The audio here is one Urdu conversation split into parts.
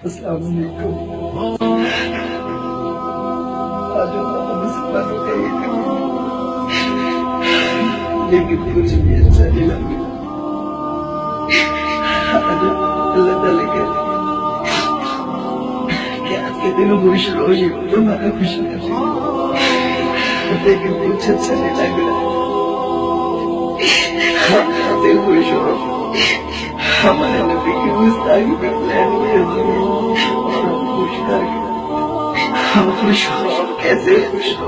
السلام علیکم. آج مسلمانوں کا یہ دن لیکن کچھ بھی اچھا نہیں لگا. آج اللہ تعالیٰ کہتے ہیں کہ آج کے دن خوش رہو تمہارا خوش رہو، لیکن کچھ اچھا نہیں لگ رہا. ہم دل خوش ہو ہمارے نبی کی گستاخی پہ پلان کیے ہوئے اور ہم خوش کر کے ہم خوش ہو. کیسے خوش ہو؟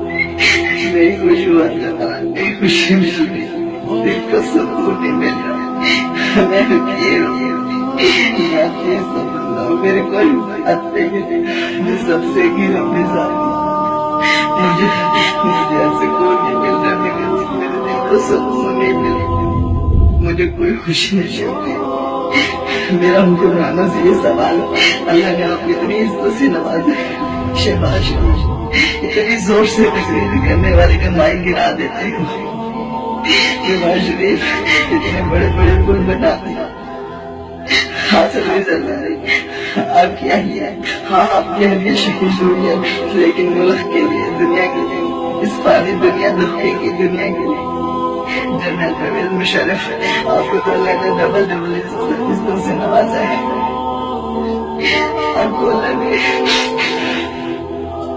نہیں خوش ہوا نہیں خوشی مل رہی، دل کو سکون نہیں مل رہا. میں یہ سمجھتا ہوں میرے کوئی بات نہیں، میں سب سے گرا مزاج. مجھے ایسے کوئی نہیں مل رہا، میرے دل کو سکون نہیں مل رہا، مجھے کوئی خوشی نہیں ملتی. میرا حکمرانوں سے یہ سوال، اللہ نے آپ اتنی عزت سے نوازا، شہباز اتنی زور سے تقریر کرنے والے کا مائک گرا دیتے ہو. نواز شریف اتنے بڑے بڑے پل بناتے حاصل آپ کیا ہی ہے. ہاں آپ کے لیے شہید ہوئی ہے، لیکن ملک کے لیے، دنیا کے لیے، اس فانی دنیا دھوکے کی دنیا کے لیے. جنرل پرویز مشرف آپ کو تو اللہ نے ڈبل عزتوں سے نوازا ہے. آپ کو اللہ نے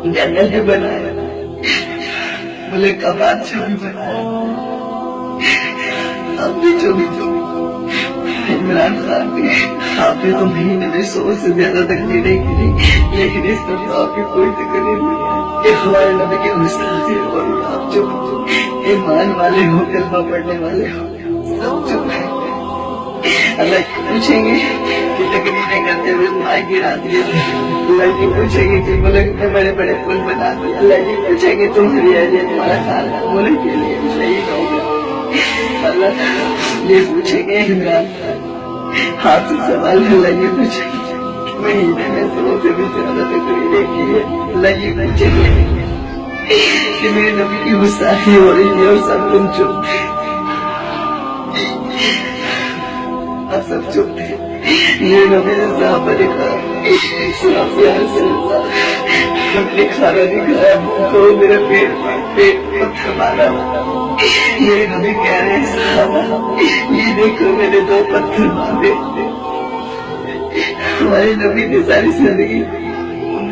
جنرل بھی بنایا، ملک کا بادشاہ بھی بنایا. اب بھی جو عمران خان بھی، آپ نے تو مہینے میں 100 سے زیادہ تقریریں کی، لیکن اس طرح آپ کی کوئی تقریر نہیں ہے کہ ہمارے نبی کے گستاخی اور آپ جو ایمان والے ہو، کلمہ پڑھنے والے ہو، سب چپ ہے. اللہ کی پوچھیں گے کہ تقریریں کرتے ہوئے مائک گرا دیے، اللہ کی پوچھیں گے کہ ملک میں بڑے بڑے پل بنا دیے، اللہ کی پوچھیں گے تمہاری اجے تمہارا خاندان ملک کے لیے شہید ہو گیا. اللہ یہ پوچھیں گے عمران آپ سے سوال، اللہ یہ پوچھیں گے مہینے میں 100 سے بھی زیادہ تقریریں کی ہے، اللہ یہ پوچھیں گے کہ میرے نبی کی گستاخی ہو رہی ہے اور سب تم چپ تھے. آپ سب چپ تھے. میرے نبی نے صحابہ نے کہا ہم نے کھانا نہیں کھایا، تو میرا پیٹ پتھر مارا. میرے نبی کہہ رہے ہیں صحابہ یہ دیکھو میں نے 2 پتھر مارے. ہمارے نبی نے ساری زندگی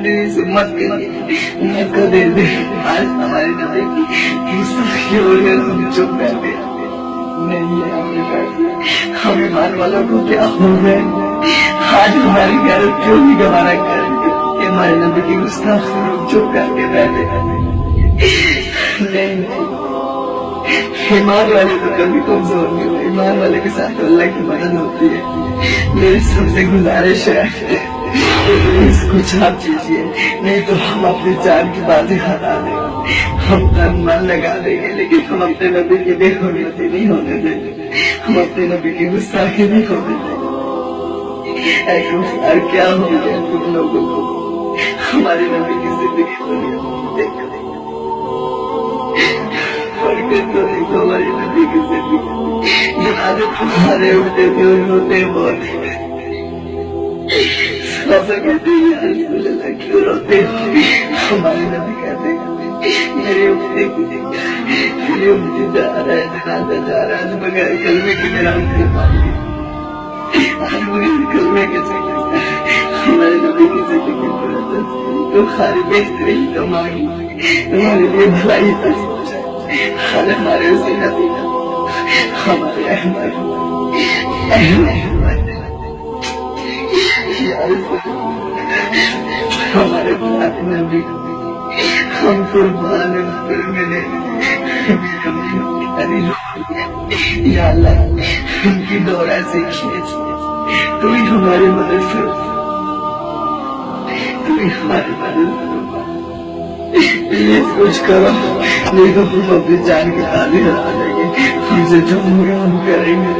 امت کا دے دے. آج ہمارے نبی کی گستاخی ہو رہی ہے، ہم چپ بیٹھے. نہیں ہم ایمان والوں کو کیا ہو گئے؟ آج ہماری غیرت کیوں نہیں گوارا کر کہ ہمارے نبی کی گستاخی چپ کر کے بیٹھے. نہیں ایمان والے تو کبھی کمزور نہیں ہوئے، ایمان والے کے ساتھ اللہ کی مدد ہوتی ہے. میری سب سے گزارش ہے کچھ آپ کیجیے، نہیں تو ہم اپنی جان کی بازی ہرا دیں گے. ہم تن من لگا دیں گے لیکن ہم اپنے نبی کی بے حرمتی نہیں ہونے دیں گے، ہم اپنے نبی کی گستاخی نہیں ہونے دیں گے. اور کیا ہو گیا تم لوگوں کو؟ ہمارے نبی کی زندگی دنیا دیکھو، ہماری نبی کی زندگی جنازے تمہارے اٹھتے تھے اور روتے بہت تھے. کیوں روتے؟ ہمارے نبی کہتے ہیں میرے اٹھتے کی مجھے جا رہا ہے، جنازہ جا رہا ہے بغیر کلمے کے میرا اٹھتے پانی. بغیر کلمے کے ہمارے نبی کی زندگی تو خالی بہترین تمہارے لیے بھلائی تھا. ہمارے اسی نبی ہمارے احمد ہمارے نبی ہم قربان ملے. یا اللہ ان کی ڈور ایسے کھینچ، تو ہی ہماری مدد کرو، تو ہی ہماری مدد کرو. پلیز کچھ کرو، نہیں تو تم اپنی جان کی تعلیم ہرا دیں گے. ہم سے جو ہم کریں گے.